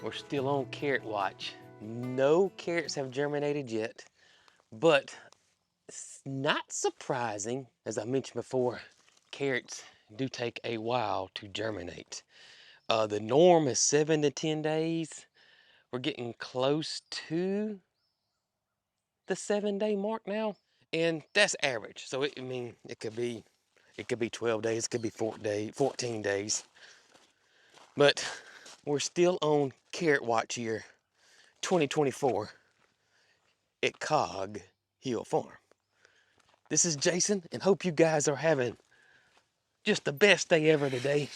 We're still on carrot watch. No carrots have germinated yet, but it's not surprising. As I mentioned before, carrots do take a while to germinate. The norm is 7 to 10 days. We're getting close to the 7-day mark now, and that's average. So I mean, it could be 12 days, it could be 14 days. But we're still on carrot watch year 2024 at Cog Hill Farm. This is Jason, and hope you guys are having just the best day ever today.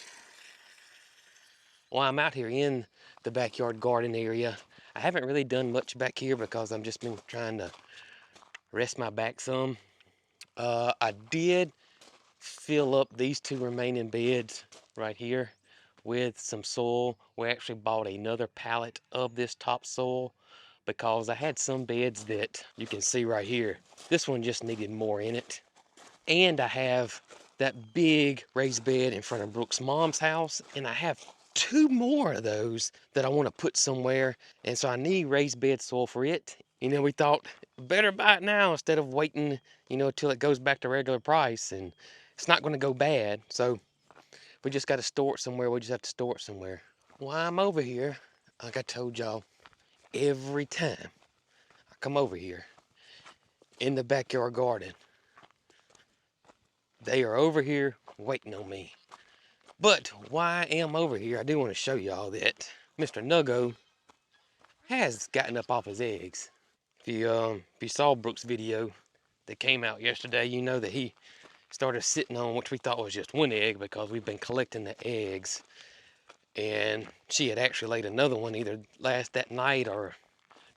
Well, I'm out here in the backyard garden area. I haven't really done much back here because I've just been trying to rest my back some. I did fill up these 2 remaining beds right here with some soil. We actually bought another pallet of this topsoil because I had some beds that you can see right here. This one just needed more in it. And I have that big raised bed in front of Brooke's mom's house, and I have 2 more of those that I want to put somewhere, and so I need raised bed soil for it. You know, we thought better buy it now instead of waiting, you know, till it goes back to regular price, and it's not going to go bad. So we just got to store it somewhere. We just have to store it somewhere. While I'm over here, like I told y'all, every time I come over here in the backyard garden, they are over here waiting on me. But while I am over here, I do want to show y'all that Mr. Nugget has gotten up off his eggs. If you saw Brooke's video that came out yesterday, you know that he started sitting on which we thought was just 1 egg because we've been collecting the eggs. And she had actually laid another one either that night or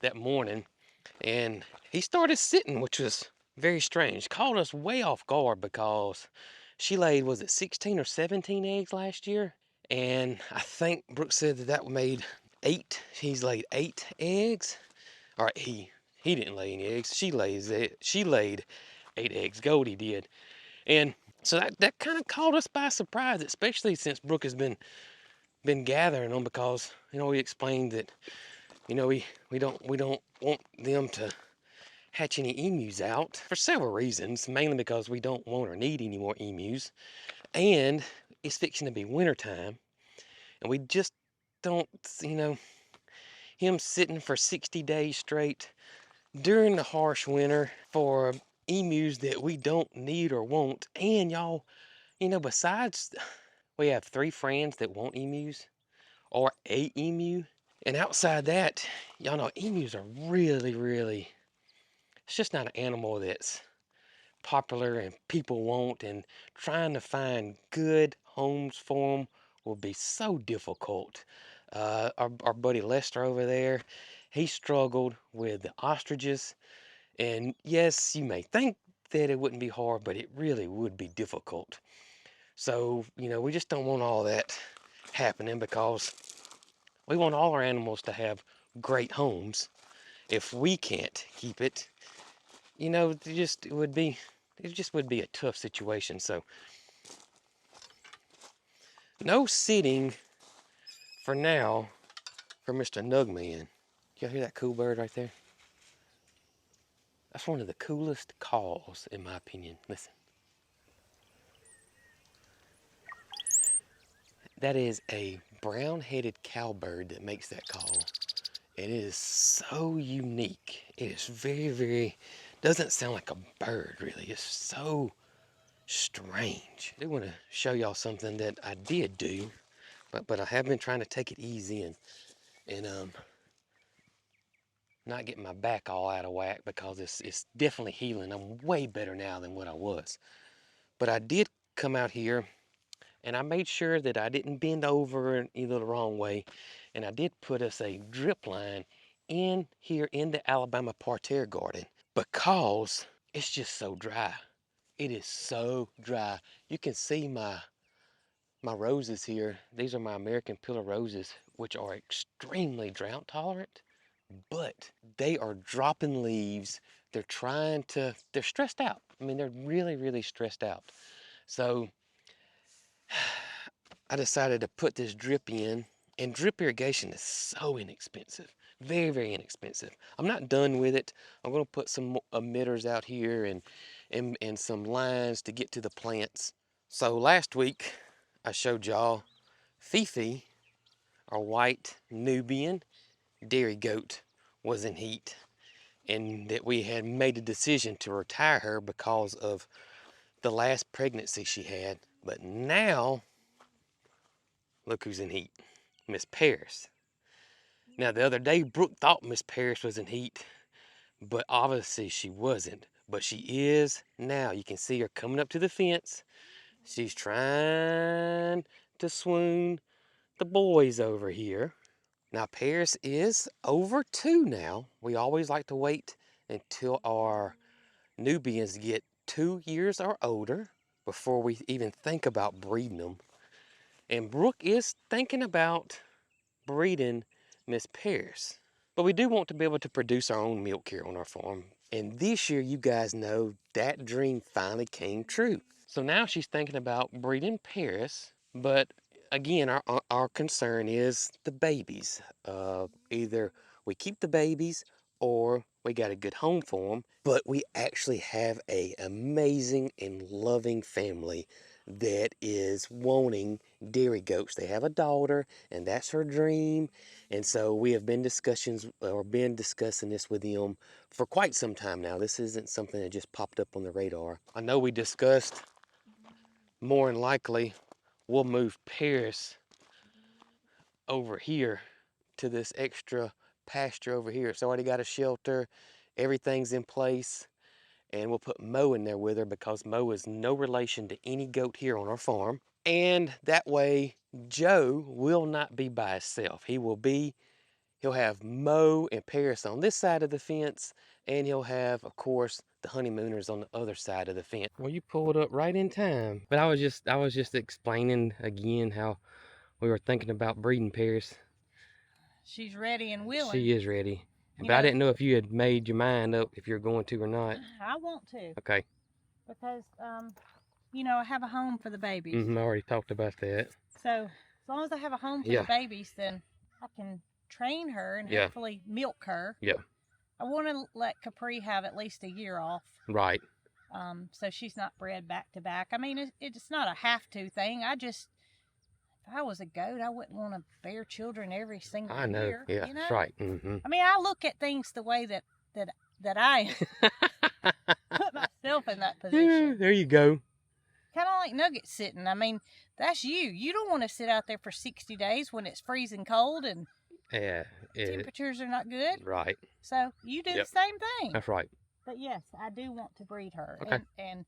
that morning. And he started sitting, which was very strange. Caught us way off guard because she laid, was it 16 or 17 eggs last year? And I think Brooke said that made 8. He's laid 8 eggs. All right, he didn't lay any eggs. She laid 8 eggs. Goldie did. And so that kind of caught us by surprise, especially since Brooke has been gathering them because, you know, we explained that, you know, we don't want them to hatch any emus out for several reasons, mainly because we don't want or need any more emus, and it's fixing to be wintertime, and we just don't, you know, him sitting for 60 days straight during the harsh winter for emus that we don't need or want. And y'all, you know, besides, we have 3 friends that want emus or a emu, and outside that, y'all know emus are really, it's just not an animal that's popular and people want, and trying to find good homes for them will be so difficult. Our buddy Lester over there, he struggled with the ostriches, and yes, you may think that it wouldn't be hard, but it really would be difficult. So, you know, we just don't want all that happening because we want all our animals to have great homes. If we can't keep it, you know, it just would be a tough situation. So no sitting for now for Mr. Nugman. Y'all hear that cool bird right there? That's one of the coolest calls, in my opinion. Listen. That is a brown-headed cowbird that makes that call. It is so unique. It is very, doesn't sound like a bird, really. It's so strange. I do want to show y'all something that I did do, but I have been trying to take it easy and not getting my back all out of whack because it's definitely healing. I'm way better now than what I was. But I did come out here and I made sure that I didn't bend over either the wrong way, and I did put us a drip line in here in the Alabama parterre garden because it's just so dry. It is so dry. You can see my roses here. These are my American pillar roses, which are extremely drought tolerant, but they are dropping leaves. They're stressed out. I mean, they're really stressed out. So I decided to put this drip in, And drip irrigation is so inexpensive. Very, very inexpensive. I'm not done with it. I'm going to put some emitters out here and some lines to get to the plants. So last week, I showed y'all Fifi, our white Nubian dairy goat, was in heat, and that we had made a decision to retire her because of the last pregnancy she had. But now, look who's in heat. Miss Paris. Now the other day, Brooke thought Miss Paris was in heat, but obviously she wasn't. But she is now. You can see her coming up to the fence. She's trying to swoon the boys over here. Now Paris is over 2 now. We always like to wait until our Nubians get 2 years or older before we even think about breeding them. And Brooke is thinking about breeding Miss Paris. But we do want to be able to produce our own milk here on our farm. And this year, you guys know, that dream finally came true. So now she's thinking about breeding Paris. But again, our concern is the babies. Either we keep the babies or we got a good home for them. But we actually have an amazing and loving family that is wanting dairy goats. They have a daughter, and that's her dream. And so we have been discussing this with them for quite some time now. This isn't something that just popped up on the radar. I know we discussed more than likely we'll move Paris over here to this extra pasture over here. It's already got a shelter, everything's in place. And we'll put Mo in there with her because Mo is no relation to any goat here on our farm. And that way, Joe will not be by himself. He'll have Mo and Paris on this side of the fence, and he'll have, of course, the honeymooners on the other side of the fence. Well, you pulled up right in time. But I was just explaining again how we were thinking about breeding Paris. She's ready and willing. She is ready. But I didn't know if you had made your mind up if you're going to or not. I want to. Okay. Because, I have a home for the babies. I already talked about that. So, as long as I have a home for the babies, then I can train her and hopefully milk her. Yeah. I want to let Capri have at least a year off. Right. So she's not bred back to back. I mean, it's not a have-to thing. If I was a goat, I wouldn't want to bear children every single year. I know. Yeah, that's right. Mm-hmm. I mean, I look at things the way that I put myself in that position. There you go. Kind of like Nugget sitting. I mean, that's you. You don't want to sit out there for 60 days when it's freezing cold and temperatures are not good. Right. So you do the same thing. That's right. But yes, I do want to breed her. Okay. And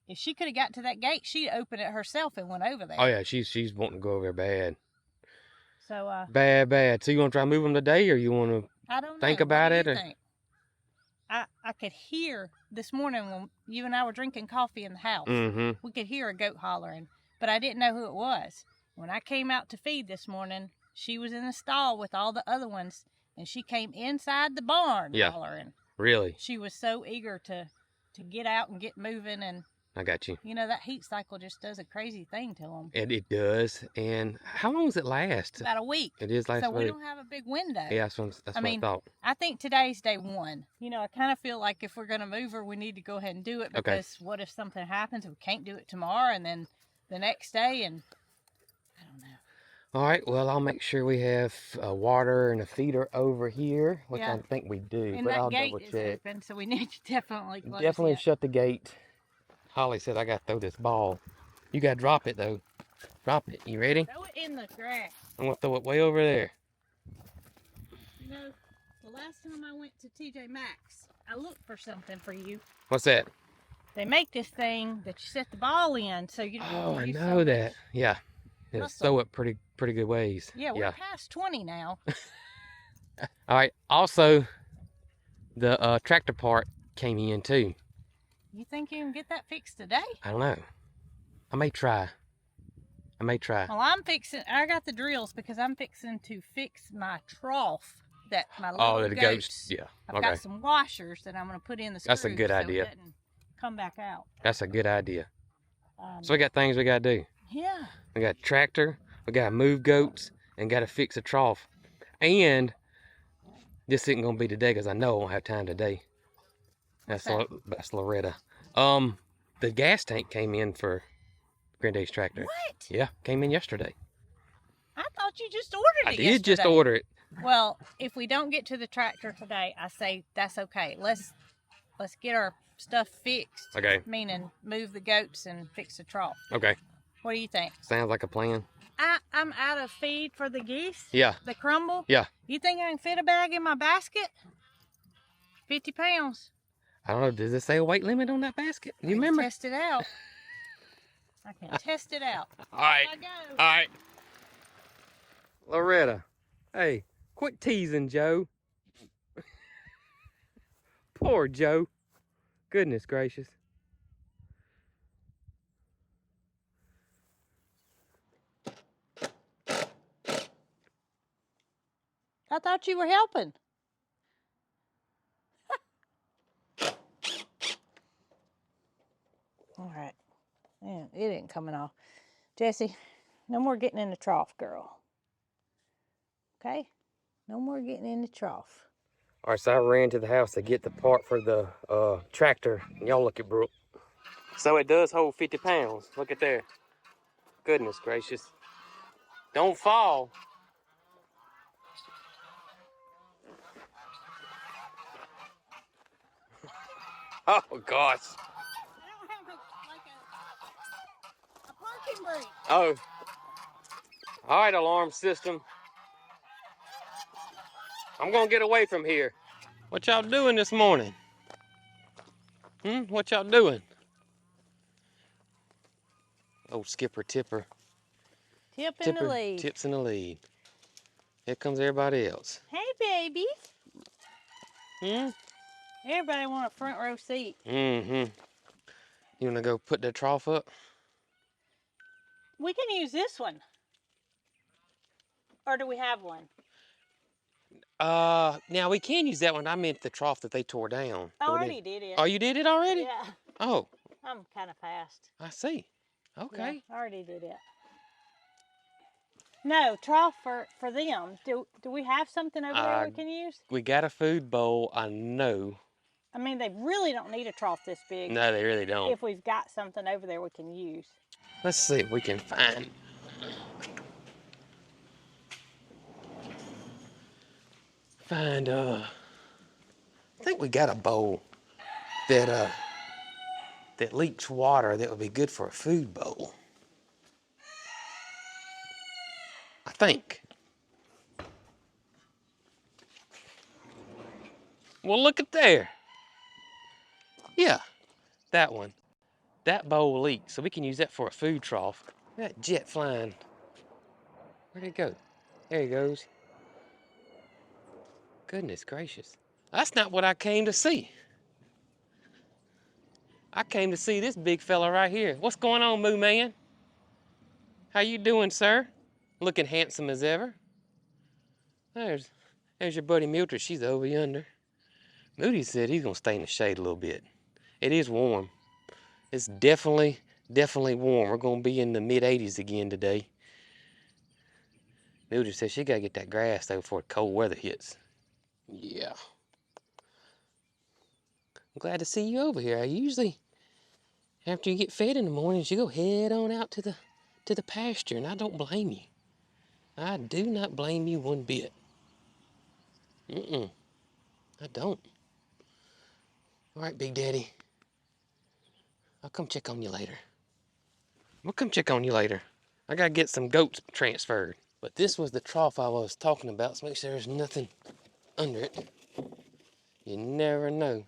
if she could have got to that gate, she'd open it herself and went over there. Oh yeah, she's wanting to go over there bad. So bad. So you want to try to move them today, or you want to? I don't know. Think about it. What do you think? I could hear this morning when you and I were drinking coffee in the house. Mm-hmm. We could hear a goat hollering, but I didn't know who it was. When I came out to feed this morning, she was in the stall with all the other ones, and she came inside the barn hollering. Really? She was so eager to get out and get moving, and I got you. That heat cycle just does a crazy thing to them. And it does. And how long does it last? About a week. It is last so week. We don't have a big window. Yeah, that's what I thought. I think today's day 1. I kind of feel like if we're going to move her, we need to go ahead and do it because what if something happens and we can't do it tomorrow and then the next day and I don't know. All right, well, I'll make sure we have water and a feeder over here, which I think we do, and but that I'll gate double is check. Open, so we need to definitely close Definitely it. Shut the gate. Holly said I got to throw this ball. You got to drop it, though. Drop it. You ready? Throw it in the grass. I'm going to throw it way over there. The last time I went to TJ Maxx, I looked for something for you. What's that? They make this thing that you set the ball in, so you don't. Oh, I know that. Yeah. It'll throw it pretty good ways. Yeah, we're past 20 now. All right. Also, the tractor part came in too. You think you can get that fixed today? I don't know. I may try. Well, I got the drills because I'm fixing to fix my trough that my little goats. Yeah. I've got some washers that I'm going to put in the screws. That's a good idea. So it doesn't come back out. That's a good idea. So we got things we got to do. Yeah. We got tractor, We gotta move goats and gotta fix a trough. And this isn't gonna be today because I know I won't have time today. That's Loretta. The gas tank came in for Granddad's tractor. What? Yeah, came in yesterday. I thought you just ordered it I did just order it. Well, if we don't get to the tractor today, I say that's okay. Let's get our stuff fixed. Okay. Meaning move the goats and fix the trough. Okay. What do you think? Sounds like a plan. I'm out of feed for the geese. Yeah. The crumble. Yeah. You think I can fit a bag in my basket? 50 pounds. I don't know. Does it say a weight limit on that basket? You remember? Test it out. I can test it out. All right. All right. Loretta, hey, quit teasing Joe. Poor Joe. Goodness gracious. I thought you were helping. All right. Man, it ain't coming off. Jesse, no more getting in the trough, girl. Okay? No more getting in the trough. All right, so I ran to the house to get the part for the tractor. Y'all look at Brooke. So it does hold 50 pounds. Look at there. Goodness gracious. Don't fall. Oh, gosh. I don't have a parking brake. Oh. All right, alarm system. I'm going to get away from here. What y'all doing this morning? What y'all doing? Oh, Skipper Tipper. Tips in the lead. Tips in the lead. Here comes everybody else. Hey, baby. Hmm? Everybody want a front row seat. Mm-hmm. You want to go put the trough up? We can use this one. Or do we have one? Now we can use that one. I meant the trough that they tore down. I already did it. Oh, you did it already? Yeah. Oh. I'm kind of fast. I see. Okay. Yeah, I already did it. No, trough for them. Do we have something over there we can use? We got a food bowl, I know. I mean, they really don't need a trough this big. No, they really don't. If we've got something over there we can use. Let's see if we can find. I think we got a bowl that leaks water that would be good for a food bowl. I think. Well, look at there. Yeah, that one. That bowl leaks, so we can use that for a food trough. That jet flying. Where'd it go? There he goes. Goodness gracious. That's not what I came to see. I came to see this big fella right here. What's going on, Moo Man? How you doing, sir? Looking handsome as ever. There's your buddy Mildred. She's over yonder. Moody said he's gonna stay in the shade a little bit. It is warm. It's definitely warm. We're gonna be in the mid-80s again today. Mildred said she gotta get that grass though before cold weather hits. Yeah. I'm glad to see you over here. I usually, after you get fed in the mornings, you go head on out to the pasture, and I don't blame you. I do not blame you one bit. I don't. All right, Big Daddy. I'll come check on you later. We'll come check on you later. I gotta get some goats transferred. But this was the trough I was talking about, so make sure there's nothing under it. You never know.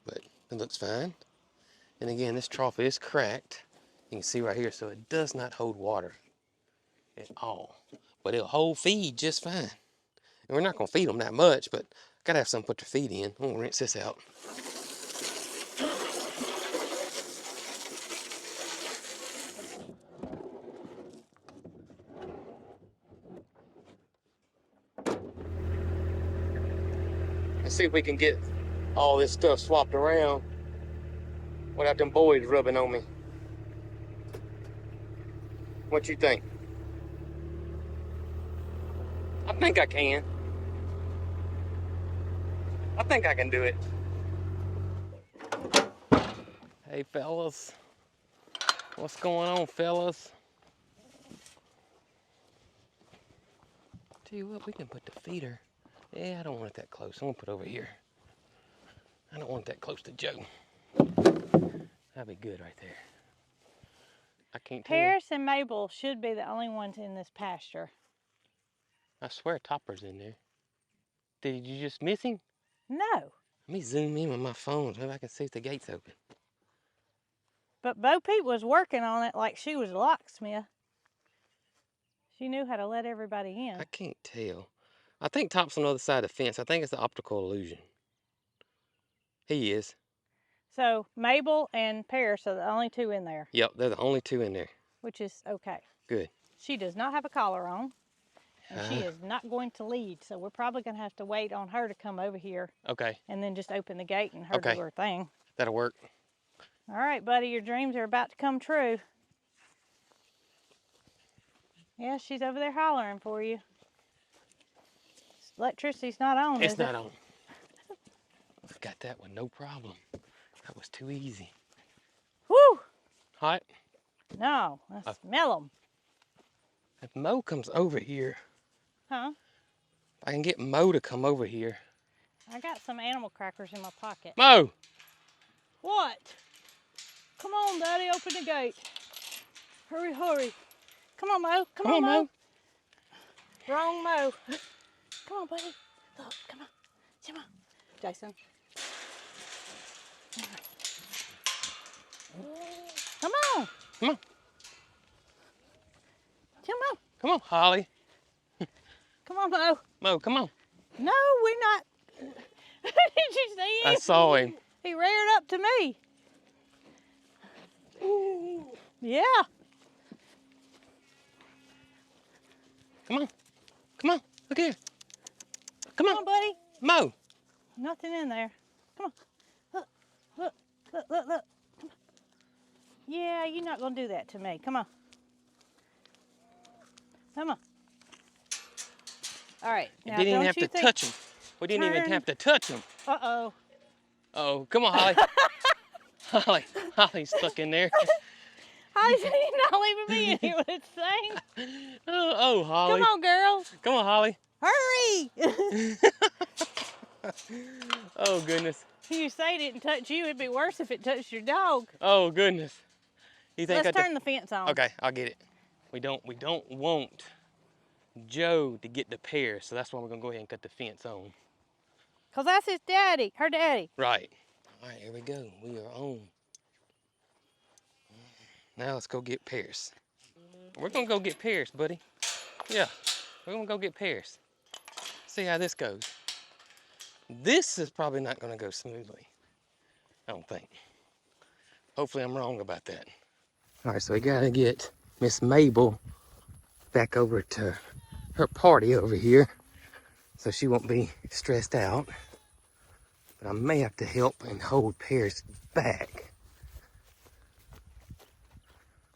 But it looks fine. And again, this trough is cracked. You can see right here, so it does not hold water at all. But it'll hold feed just fine. And we're not gonna feed them that much, but gotta have something to put their feed in. I'm gonna rinse this out. Let's see if we can get all this stuff swapped around without them boys rubbing on me. What you think? I think I can. I think I can do it. Hey fellas, what's going on, fellas? Tell you what, we can put the feeder. Yeah, I don't want it that close. I'm gonna put it over here. I don't want it that close to Joe. That'd be good right there. I can't tell. Paris and Mabel should be the only ones in this pasture. I swear Topper's in there. Did you just miss him? No. Let me zoom in with my phone so I can see if the gate's open. But Bo Peep was working on it like she was a locksmith. She knew how to let everybody in. I can't tell. I think Top's on the other side of the fence. I think it's the optical illusion. He is. So Mabel and Paris are the only two in there. Yep, they're the only two in there. Which is okay. Good. She does not have a collar on. And she is not going to lead. So we're probably going to have to wait on her to come over here. Okay. And then just open the gate and her do her thing. That'll work. All right, buddy, your dreams are about to come true. Yeah, she's over there hollering for you. Electricity's not on, It's is it? not on. I've got that one, no problem. That was too easy. Woo! Hot? No, I smell them. If Mo comes over here, Huh? I can get Mo to come over here. I got some animal crackers in my pocket. Mo! What? Come on, Daddy, open the gate. Hurry, hurry. Come on, Mo. Come on, Mo. Wrong Mo. Come on, buddy. Look, come on. Come on. Jason. Come on. Come on. Come on. Come on, Holly. Come on, Mo. Mo, come on. No, we're not. Did you see him? I saw him. He reared up to me. Yeah. Come on. Come on. Look here. Come Come on, buddy. Mo. Nothing in there. Come on. Look, look, look, look, look. Come on. Yeah, you're not going to do that to me. Come on. Come on. All right. You Now, didn't even don't have you to think... touch him. We didn't even have to touch him. Uh-oh. Oh, come on, Holly. Holly's stuck in there. Holly's not leaving me in here with its thing. Oh, Holly. Come on, girl. Come on, Holly. Hurry. Oh, goodness. You say it didn't touch you. It'd be worse if it touched your dog. Oh, goodness. You think Let's turn the fence on. Okay, I'll get it. We don't want Joe to get the pear, so that's why we're gonna go ahead and cut the fence on. Cause that's his daddy, her daddy. Right. All right, here we go. We are on. Now let's go get pears. We're gonna go get pears, buddy. Yeah, we're gonna go get pears. See how this goes. This is probably not gonna go smoothly. I don't think. Hopefully I'm wrong about that. All right, so we gotta get Miss Mabel back over to her party over here so she won't be stressed out. But I may have to help and hold Paris back.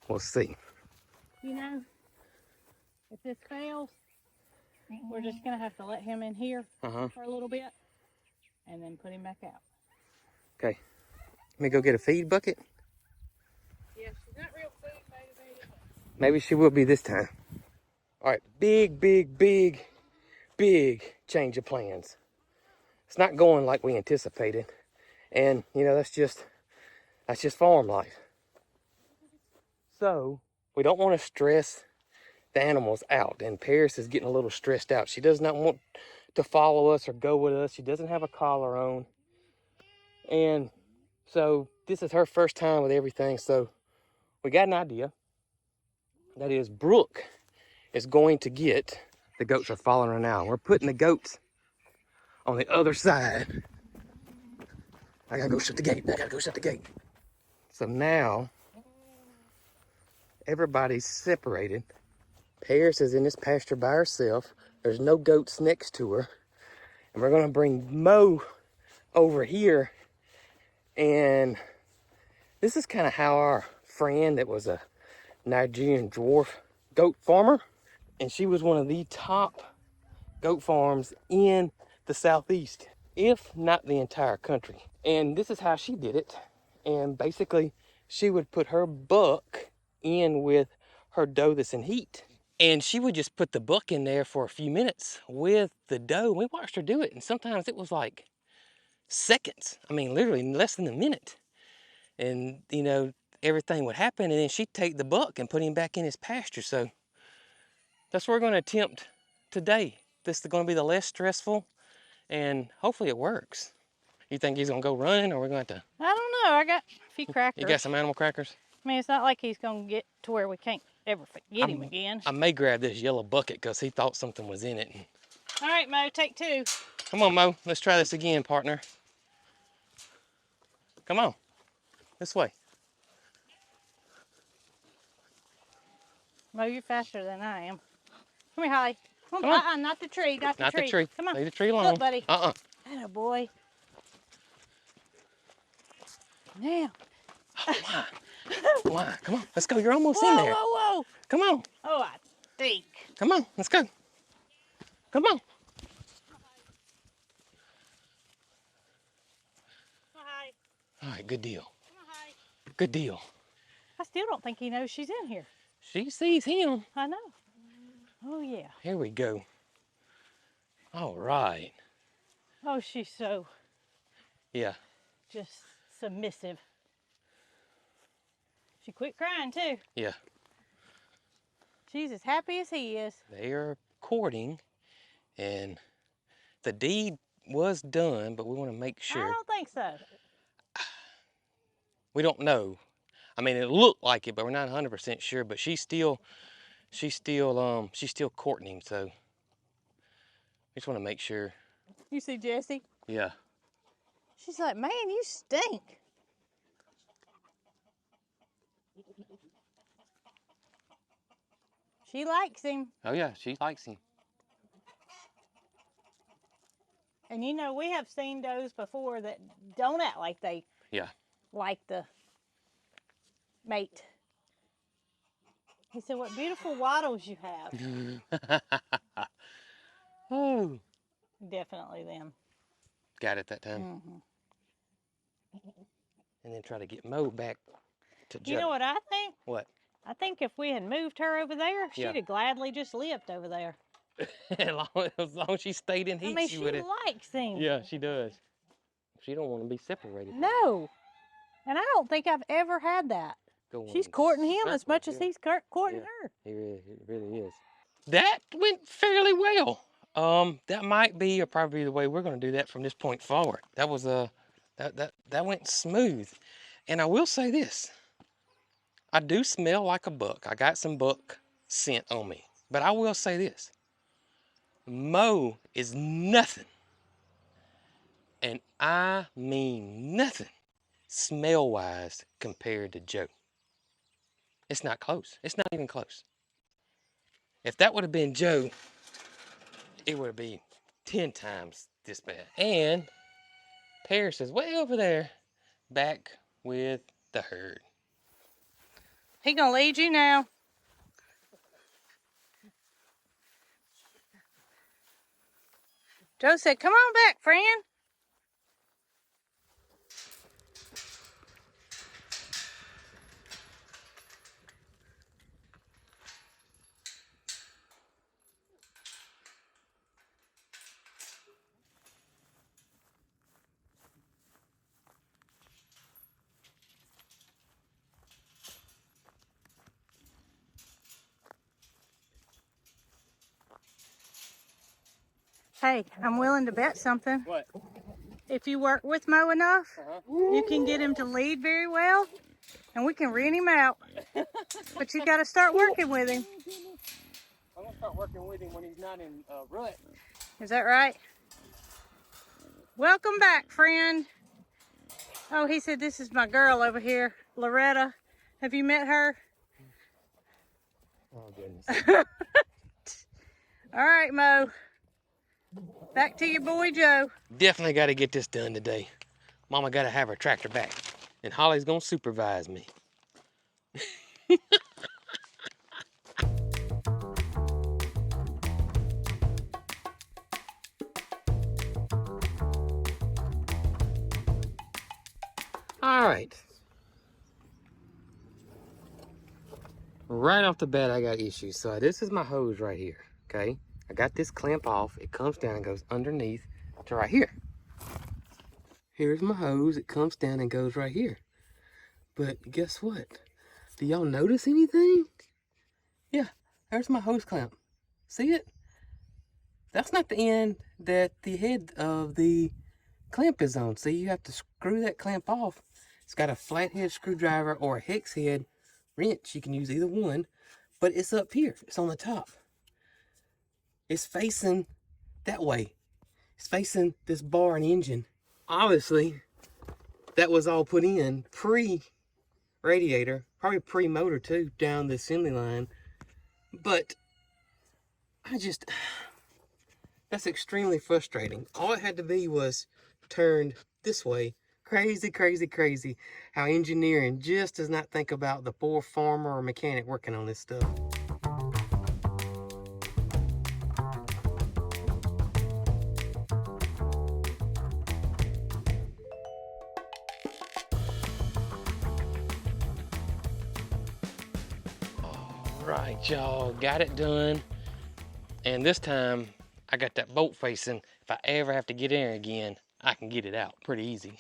We'll see. You know, if this fails, we're just gonna have to let him in here for a little bit and then put him back out. Okay. Let me go get a feed bucket. Yeah, she's not real food motivated. Maybe she will be this time. All right, big change of plans. It's not going like we anticipated. And, you know, that's just farm life. So, we don't want to stress the animals out. And Paris is getting a little stressed out. She does not want to follow us or go with us. She doesn't have a collar on. And so, this is her first time with everything. So, we got an idea. That is, Brooke is going to get, the goats are following her now. We're putting the goats on the other side. I gotta go shut the gate. So now, everybody's separated. Paris is in this pasture by herself. There's no goats next to her. And we're gonna bring Mo over here. And this is kind of how our friend that was a Nigerian dwarf goat farmer, and she was one of the top goat farms in the Southeast, if not the entire country. And this is how she did it. And basically, she would put her buck in with her doe that's in heat. And she would just put the buck in there for a few minutes with the doe. We watched her do it, and sometimes it was like seconds. I mean, literally less than a minute. And, you know, everything would happen, and then she'd take the buck and put him back in his pasture. So that's what we're going to attempt today. This is going to be the less stressful, and hopefully it works. You think he's going to go running, or we're going to? I don't know. I got a few crackers. You got some animal crackers? I mean, it's not like he's going to get to where we can't ever get him again. I may grab this yellow bucket because he thought something was in it. All right, Mo, take 2. Come on, Mo. Let's try this again, partner. Come on. This way. Mo, you're faster than I am. Come here, Holly. Come on. Not the tree. Not the tree. Come on. Leave the tree alone. Look, buddy. Atta boy. Now. Oh, why? Why? Come on. Let's go. You're almost in there. Whoa. Come on. Oh, I think. Come on. Let's go. Come on. Hi. All right. Good deal. Hi. Good deal. I still don't think he knows she's in here. She sees him. I know. Oh, yeah. Here we go. All right. Oh, she's so. Yeah. Just submissive. She quit crying, too. Yeah. She's as happy as he is. They are courting, and the deed was done, but we want to make sure. I don't think so. We don't know. I mean, it looked like it, but we're not 100% sure. But she's still courting him. So we just want to make sure. You see Jessie? Yeah. She's like, man, you stink. She likes him. Oh yeah, she likes him. And you know, we have seen does before that don't act like they like the mate. He said, what beautiful wattles you have. Oh. Definitely them. Got it that time. Mm-hmm. And then try to get Mo back to Joe. You know what I think? What? I think if we had moved her over there, she'd have gladly just lived over there. as long as she stayed in heat, I mean, she she would have. likes him. Yeah, she does. She don't want to be separated. No. And I don't think I've ever had that. She's courting him as much as he's courting her. It really is. That went fairly well. That might be or probably the way we're going to do that from this point forward. That was that went smooth. And I will say this. I do smell like a buck. I got some buck scent on me. But I will say this. Mo is nothing. And I mean nothing smell-wise compared to Joe. It's not close. It's not even close. If that would have been Joe, it would have been 10 times this bad. And Paris is way over there, back with the herd. He gonna lead you now. Joe said, come on back, friend. Hey, I'm willing to bet something. What? If you work with Mo enough, you can get him to lead very well, and we can rent him out. But you got to start working with him. I'm going to start working with him when he's not in rut. Is that right? Welcome back, friend. Oh, he said this is my girl over here, Loretta. Have you met her? Oh, goodness. All right, Mo. Back to your boy, Joe. Definitely got to get this done today. Mama got to have her tractor back. And Holly's going to supervise me. right. Right off the bat, I got issues. So this is my hose right here, okay? I got this clamp off. It comes down and goes underneath to right here. Here's my hose. It comes down and goes right here. But guess what? Do y'all notice anything? Yeah, there's my hose clamp. See it? That's not the end that the head of the clamp is on. See, you have to screw that clamp off. It's got a flathead screwdriver or a hex head wrench. You can use either one, but it's up here. It's on the top. It's facing that way. It's facing this bar and engine. Obviously, that was all put in pre-radiator, probably pre-motor too, down the assembly line. But that's extremely frustrating. All it had to be was turned this way. Crazy, crazy, crazy how engineering just does not think about the poor farmer or mechanic working on this stuff. All right, y'all, got it done. And this time, I got that bolt facing. If I ever have to get in there again, I can get it out pretty easy.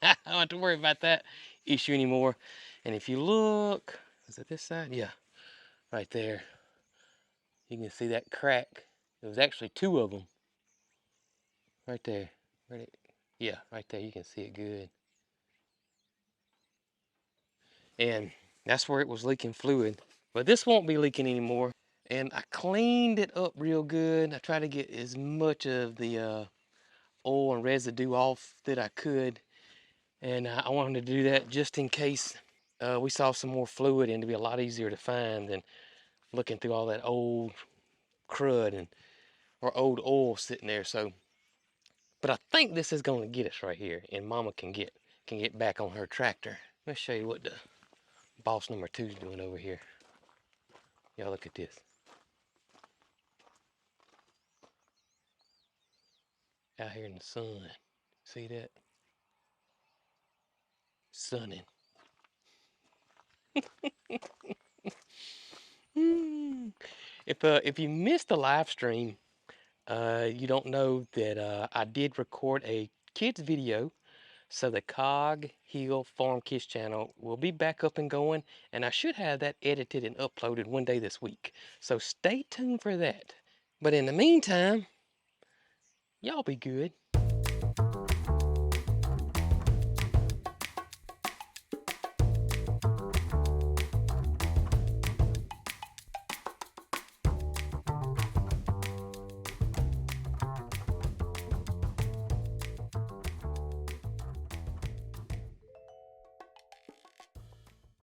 I don't have to worry about that issue anymore. And if you look, is it this side? Yeah, right there. You can see that crack. There was actually two of them. Right there. Yeah, right there. You can see it good. And that's where it was leaking fluid. But this won't be leaking anymore. And I cleaned it up real good. I tried to get as much of the oil and residue off that I could. And I wanted to do that just in case we saw some more fluid, and it'd be a lot easier to find than looking through all that old crud or old oil sitting there. So, but I think this is going to get us right here, and Mama can get back on her tractor. Let's show you what the boss number 2 is doing over here. Y'all look at this. Out here in the sun. See that? Sunning. If you missed the live stream, you don't know that I did record a kids video. So the Cog Hill Farm Kids channel will be back up and going, and I should have that edited and uploaded one day this week. So stay tuned for that. But in the meantime, y'all be good.